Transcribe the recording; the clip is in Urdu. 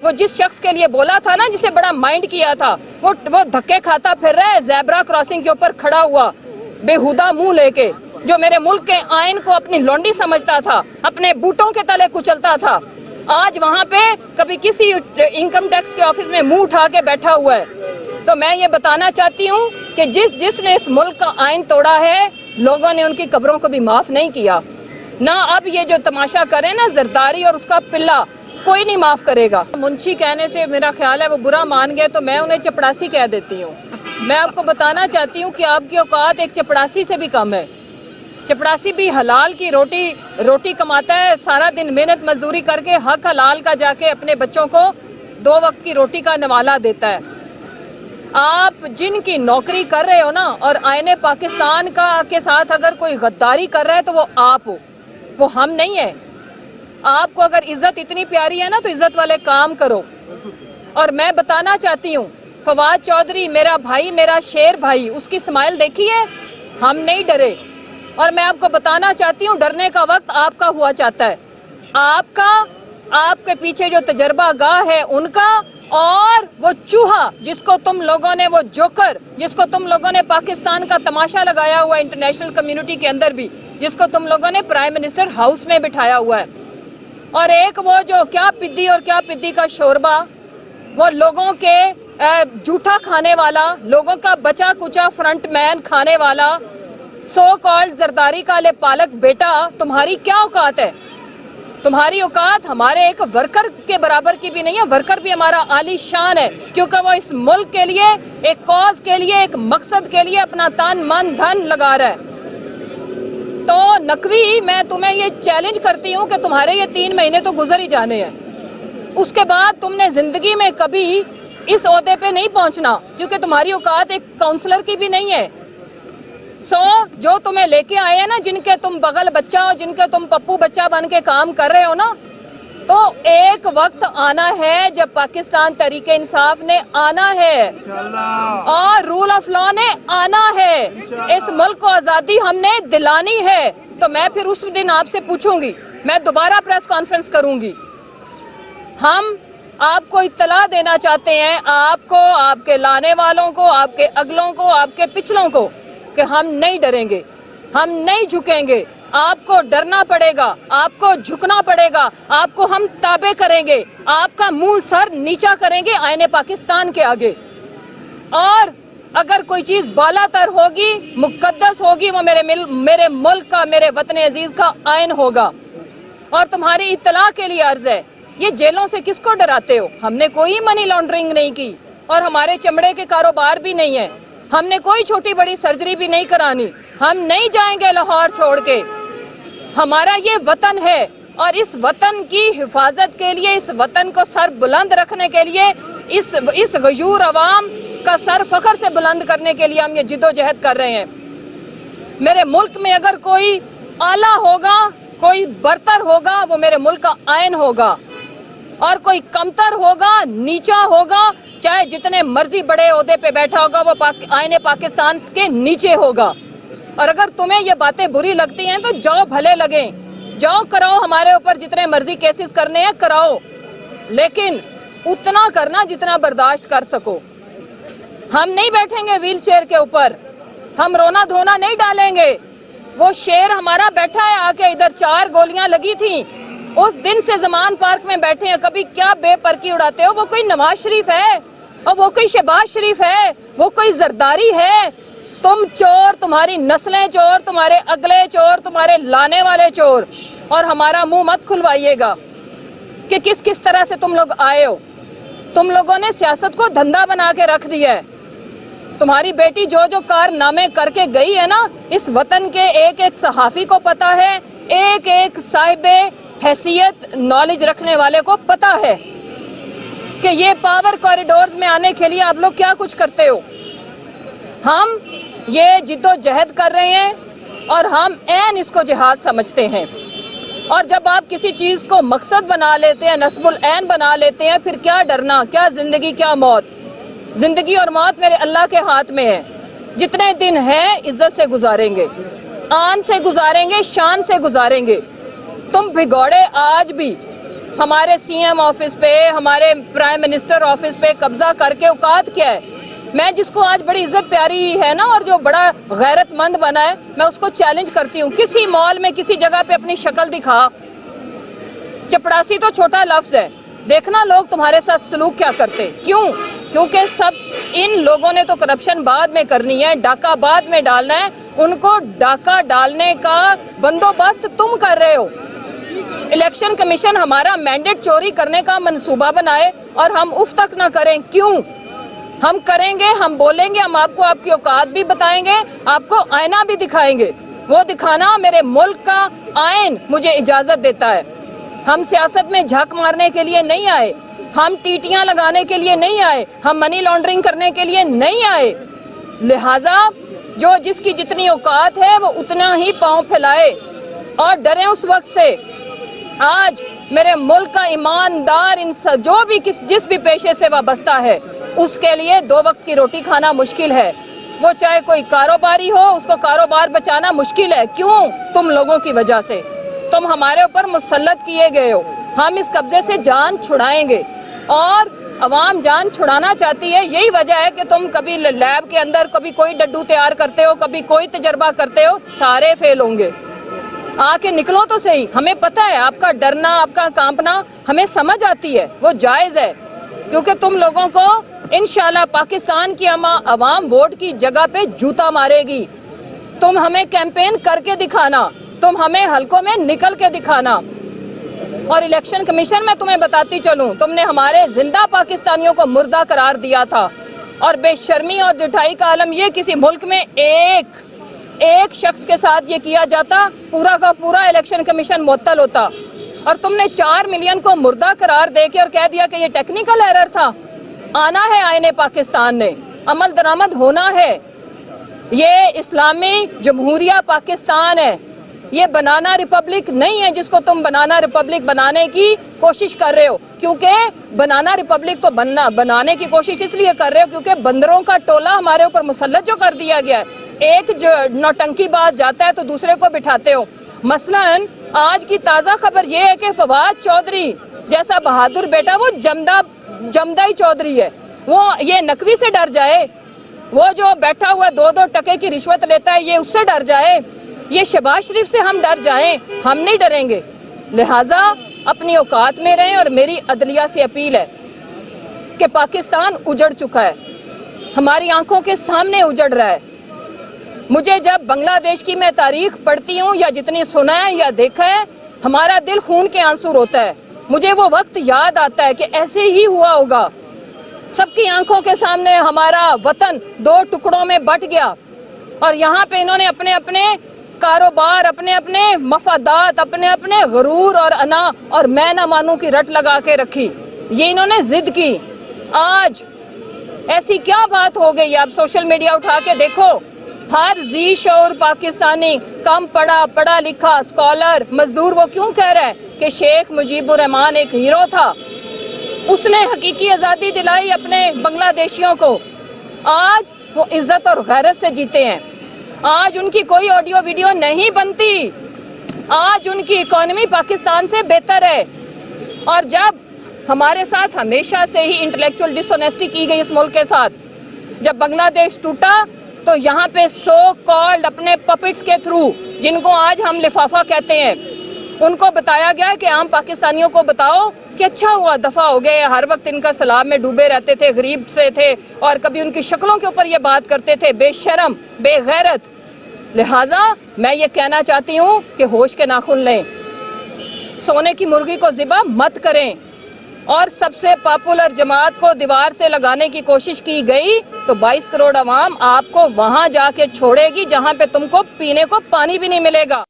وہ جس شخص کے لیے بولا تھا نا, جسے بڑا مائنڈ کیا تھا, وہ دھکے کھاتا پھر رہا ہے زیبرا کراسنگ کے اوپر کھڑا ہوا بےہودہ منہ لے کے, جو میرے ملک کے آئین کو اپنی لونڈی سمجھتا تھا, اپنے بوٹوں کے تلے کچلتا تھا, آج وہاں پہ کبھی کسی انکم ٹیکس کے آفس میں منہ اٹھا کے بیٹھا ہوا ہے. تو میں یہ بتانا چاہتی ہوں کہ جس نے اس ملک کا آئین توڑا ہے, لوگوں نے ان کی قبروں کو بھی معاف نہیں کیا. نہ اب یہ جو تماشا کرے نا زرداری اور اس کا پلہ, کوئی نہیں معاف کرے گا. منشی کہنے سے میرا خیال ہے وہ برا مان گئے تو میں انہیں چپڑاسی کہہ دیتی ہوں. میں آپ کو بتانا چاہتی ہوں کہ آپ کی اوقات ایک چپڑاسی سے بھی کم ہے. چپڑاسی بھی حلال کی روٹی کماتا ہے, سارا دن محنت مزدوری کر کے حق حلال کا جا کے اپنے بچوں کو 2 وقت کی روٹی کا نوالا دیتا ہے. آپ جن کی نوکری کر رہے ہو نا, اور آئین پاکستان کے ساتھ اگر کوئی غداری کر رہا ہے تو وہ آپ ہو, وہ ہم نہیں ہیں. آپ کو اگر عزت اتنی پیاری ہے نا تو عزت والے کام کرو. اور میں بتانا چاہتی ہوں, فواد چودھری میرا بھائی, میرا شیر بھائی, اس کی اسمائل دیکھی ہے, ہم نہیں ڈرے. اور میں آپ کو بتانا چاہتی ہوں ڈرنے کا وقت آپ کا ہوا چاہتا ہے, آپ کے پیچھے جو تجربہ گاہ ہے ان کا, اور وہ چوہا جس کو تم لوگوں نے, وہ جوکر جس کو تم لوگوں نے پاکستان کا تماشا لگایا ہوا انٹرنیشنل کمیونٹی کے اندر بھی, جس کو تم لوگوں نے پرائم منسٹر ہاؤس میں بٹھایا ہوا ہے. اور ایک وہ جو کیا پدی اور کیا پدی کا شوربہ, وہ لوگوں کے جھوٹا کھانے والا, لوگوں کا بچا کچا فرنٹ مین کھانے والا, سو کالڈ زرداری کا لے پالک بیٹا, تمہاری کیا اوقات ہے؟ تمہاری اوقات ہمارے ایک ورکر کے برابر کی بھی نہیں ہے. ورکر بھی ہمارا عالی شان ہے, کیونکہ وہ اس ملک کے لیے, ایک کاز کے لیے, ایک مقصد کے لیے اپنا تن من دھن لگا رہا ہے. تو نقوی, میں تمہیں یہ چیلنج کرتی ہوں کہ تمہارے یہ 3 مہینے تو گزر ہی جانے ہیں, اس کے بعد تم نے زندگی میں کبھی اس عہدے پہ نہیں پہنچنا, کیونکہ تمہاری اوقات ایک کاؤنسلر کی بھی نہیں ہے. جو تمہیں لے کے آئے ہیں نا, جن کے تم بغل بچہ ہو, جن کے تم پپو بچہ بن کے کام کر رہے ہو نا, تو ایک وقت آنا ہے جب پاکستان تحریک انصاف نے آنا ہے اور رول آف لا نے آنا ہے. اس ملک کو آزادی ہم نے دلانی ہے. تو میں پھر اس دن آپ سے پوچھوں گی, میں دوبارہ پریس کانفرنس کروں گی. ہم آپ کو اطلاع دینا چاہتے ہیں, آپ کو, آپ کے لانے والوں کو, آپ کے اگلوں کو, آپ کے پچھلوں کو, کہ ہم نہیں ڈریں گے, ہم نہیں جھکیں گے. آپ کو ڈرنا پڑے گا, آپ کو جھکنا پڑے گا, آپ کو ہم تابع کریں گے, آپ کا منہ سر نیچا کریں گے آئین پاکستان کے آگے. اور اگر کوئی چیز بالا تر ہوگی, مقدس ہوگی, وہ میرے ملک کا, میرے وطن عزیز کا آئین ہوگا. اور تمہاری اطلاع کے لیے عرض ہے, یہ جیلوں سے کس کو ڈراتے ہو؟ ہم نے کوئی منی لانڈرنگ نہیں کی, اور ہمارے چمڑے کے کاروبار بھی نہیں ہے. ہم نے کوئی چھوٹی بڑی سرجری بھی نہیں کرانی. ہم نہیں جائیں گے لاہور چھوڑ کے. ہمارا یہ وطن ہے, اور اس وطن کی حفاظت کے لیے, اس وطن کو سر بلند رکھنے کے لیے, اس غیور عوام کا سر فخر سے بلند کرنے کے لیے ہم یہ جد و جہد کر رہے ہیں. میرے ملک میں اگر کوئی اعلیٰ ہوگا, کوئی برتر ہوگا, وہ میرے ملک کا آئین ہوگا. اور کوئی کمتر ہوگا, نیچا ہوگا, چاہے جتنے مرضی بڑے عہدے پہ بیٹھا ہوگا, وہ آئین پاکستان کے نیچے ہوگا. اور اگر تمہیں یہ باتیں بری لگتی ہیں تو جاؤ, بھلے لگیں, جاؤ کراؤ, ہمارے اوپر جتنے مرضی کیسز کرنے ہیں کراؤ, لیکن اتنا کرنا جتنا برداشت کر سکو. ہم نہیں بیٹھیں گے ویل چیئر کے اوپر, ہم رونا دھونا نہیں ڈالیں گے. وہ شیر ہمارا بیٹھا ہے آ کے, ادھر 4 گولیاں لگی تھیں, اس دن سے زمان پارک میں بیٹھے ہیں. کبھی کیا بے پرکی اڑاتے ہو؟ وہ کوئی نواز شریف ہے, اور وہ کوئی شہباز شریف ہے, وہ کوئی زرداری ہے. تم چور, تمہاری نسلیں چور, تمہارے اگلے چور, تمہارے لانے والے چور. اور ہمارا منہ مت کھلوائیے گا کہ کس طرح سے تم لوگ آئے ہو. تم لوگوں نے سیاست کو دھندا بنا کے رکھ دیا ہے. تمہاری بیٹی جو کارنامے کر کے گئی ہے نا, اس وطن کے ایک ایک صحافی کو پتا ہے, ایک ایک صاحب حیثیت نالج رکھنے والے کو پتا ہے کہ یہ پاور کوریڈورز میں آنے کے لیے آپ لوگ کیا کچھ کرتے ہو. ہم یہ جد و جہد کر رہے ہیں, اور ہم عین اس کو جہاد سمجھتے ہیں. اور جب آپ کسی چیز کو مقصد بنا لیتے ہیں, نصب العین بنا لیتے ہیں, پھر کیا ڈرنا, کیا زندگی, کیا موت. زندگی اور موت میرے اللہ کے ہاتھ میں ہے. جتنے دن ہیں عزت سے گزاریں گے, آن سے گزاریں گے, شان سے گزاریں گے. تم بھگوڑے آج بھی ہمارے سی ایم آفس پہ, ہمارے پرائم منسٹر آفس پہ قبضہ کر کے اوقات کیا ہے؟ میں جس کو آج بڑی عزت پیاری ہے نا اور جو بڑا غیرت مند بنا ہے, میں اس کو چیلنج کرتی ہوں, کسی مال میں کسی جگہ پہ اپنی شکل دکھا. چپڑاسی تو چھوٹا لفظ ہے, دیکھنا لوگ تمہارے ساتھ سلوک کیا کرتے. کیوں؟ کیونکہ سب ان لوگوں نے تو کرپشن بعد میں کرنی ہے, ڈاکہ بعد میں ڈالنا ہے. ان کو ڈاکہ ڈالنے کا بندوبست تم کر رہے ہو. الیکشن کمیشن ہمارا مینڈیٹ چوری کرنے کا منصوبہ بنائے اور ہم اف تک نہ کریں. کیوں؟ ہم کریں گے, ہم بولیں گے, ہم آپ کو آپ کی اوقات بھی بتائیں گے, آپ کو آئینہ بھی دکھائیں گے. وہ دکھانا میرے ملک کا آئین مجھے اجازت دیتا ہے. ہم سیاست میں جھک مارنے کے لیے نہیں آئے, ہم ٹیٹیاں لگانے کے لیے نہیں آئے, ہم منی لانڈرنگ کرنے کے لیے نہیں آئے. لہٰذا جو جس کی جتنی اوقات ہے وہ اتنا ہی پاؤں پھیلائے اور ڈریں اس وقت سے. آج میرے ملک کا ایماندار جو بھی جس بھی پیشے سے وابستہ ہے اس کے لیے 2 وقت کی روٹی کھانا مشکل ہے. وہ چاہے کوئی کاروباری ہو, اس کو کاروبار بچانا مشکل ہے. کیوں؟ تم لوگوں کی وجہ سے. تم ہمارے اوپر مسلط کیے گئے ہو. ہم اس قبضے سے جان چھڑائیں گے اور عوام جان چھڑانا چاہتی ہے. یہی وجہ ہے کہ تم کبھی لیب کے اندر کبھی کوئی ڈڈو تیار کرتے ہو, کبھی کوئی تجربہ کرتے ہو, سارے فیل ہوں گے. آ کے نکلو تو صحیح. ہمیں پتہ ہے آپ کا ڈرنا, آپ کا کانپنا ہمیں سمجھ آتی ہے, وہ جائز ہے. کیونکہ تم لوگوں کو انشاءاللہ پاکستان کی عوام ووٹ کی جگہ پہ جوتا مارے گی. تم ہمیں کیمپین کر کے دکھانا, تم ہمیں حلقوں میں نکل کے دکھانا. اور الیکشن کمیشن میں تمہیں بتاتی چلوں, تم نے ہمارے زندہ پاکستانیوں کو مردہ قرار دیا تھا. اور بے شرمی اور ڈٹائی کا عالم یہ, کسی ملک میں ایک شخص کے ساتھ یہ کیا جاتا, پورا کا پورا الیکشن کمیشن معطل ہوتا. اور تم نے 4 ملین کو مردہ قرار دے کے اور کہہ دیا کہ یہ ٹیکنیکل ایرر تھا. آنا ہے آئین پاکستان نے, عمل درآمد ہونا ہے. یہ اسلامی جمہوریہ پاکستان ہے, یہ بنانا ریپبلک نہیں ہے جس کو تم بنانا ریپبلک بنانے کی کوشش کر رہے ہو. کیونکہ بنانا ریپبلک تو بنانے کی کوشش اس لیے کر رہے ہو کیونکہ بندروں کا ٹولہ ہمارے اوپر مسلط جو کر دیا گیا ہے. ایک جو نوٹنکی بات جاتا ہے تو دوسرے کو بٹھاتے ہو. مثلاً آج کی تازہ خبر یہ ہے کہ فواد چودھری جیسا بہادر بیٹا, وہ جمدائی چودھری ہے, وہ یہ نقوی سے ڈر جائے. وہ جو بیٹھا ہوا 2 ٹکے کی رشوت لیتا ہے, یہ اس سے ڈر جائے. یہ شہباز شریف سے ہم ڈر جائیں, ہم نہیں ڈریں گے. لہٰذا اپنی اوقات میں رہیں. اور میری عدلیہ سے اپیل ہے کہ پاکستان اجڑ چکا ہے, ہماری آنکھوں کے سامنے اجڑ رہا ہے. مجھے جب بنگلہ دیش کی میں تاریخ پڑھتی ہوں یا جتنی سنا ہے یا دیکھا ہے, ہمارا دل خون کے آنسو روتا ہے. مجھے وہ وقت یاد آتا ہے کہ ایسے ہی ہوا ہوگا. سب کی آنکھوں کے سامنے ہمارا وطن 2 ٹکڑوں میں بٹ گیا اور یہاں پہ انہوں نے اپنے اپنے کاروبار, اپنے اپنے مفادات, اپنے اپنے غرور اور انا اور میں نہ مانوں کی رٹ لگا کے رکھی. یہ انہوں نے ضد کی. آج ایسی کیا بات ہو گئی؟ آپ سوشل میڈیا اٹھا کے دیکھو, ہر ذی شعور پاکستانی, کم پڑھا لکھا اسکالر, مزدور, وہ کیوں کہہ رہا ہے کہ شیخ مجیب الرحمان ایک ہیرو تھا, اس نے حقیقی آزادی دلائی اپنے بنگلہ دیشیوں کو. آج وہ عزت اور غیرت سے جیتے ہیں. آج ان کی کوئی آڈیو ویڈیو نہیں بنتی. آج ان کی اکانومی پاکستان سے بہتر ہے. اور جب ہمارے ساتھ ہمیشہ سے ہی انٹلیکچوئل ڈس آنیسٹی کی گئی اس ملک کے ساتھ, جب بنگلہ دیش ٹوٹا تو یہاں پہ سو کالڈ اپنے پپٹس کے تھرو, جن کو آج ہم لفافہ کہتے ہیں, ان کو بتایا گیا کہ عام پاکستانیوں کو بتاؤ کہ اچھا ہوا دفع ہو گئے. ہر وقت ان کا سیلاب میں ڈوبے رہتے تھے, غریب سے تھے اور کبھی ان کی شکلوں کے اوپر یہ بات کرتے تھے, بے شرم, بے غیرت. لہٰذا میں یہ کہنا چاہتی ہوں کہ ہوش کے ناخن لیں, سونے کی مرغی کو ذبح مت کریں. اور سب سے پاپولر جماعت کو دیوار سے لگانے کی کوشش کی گئی تو 22 کروڑ عوام آپ کو وہاں جا کے چھوڑے گی جہاں پہ تم کو پینے کو پانی بھی نہیں ملے گا.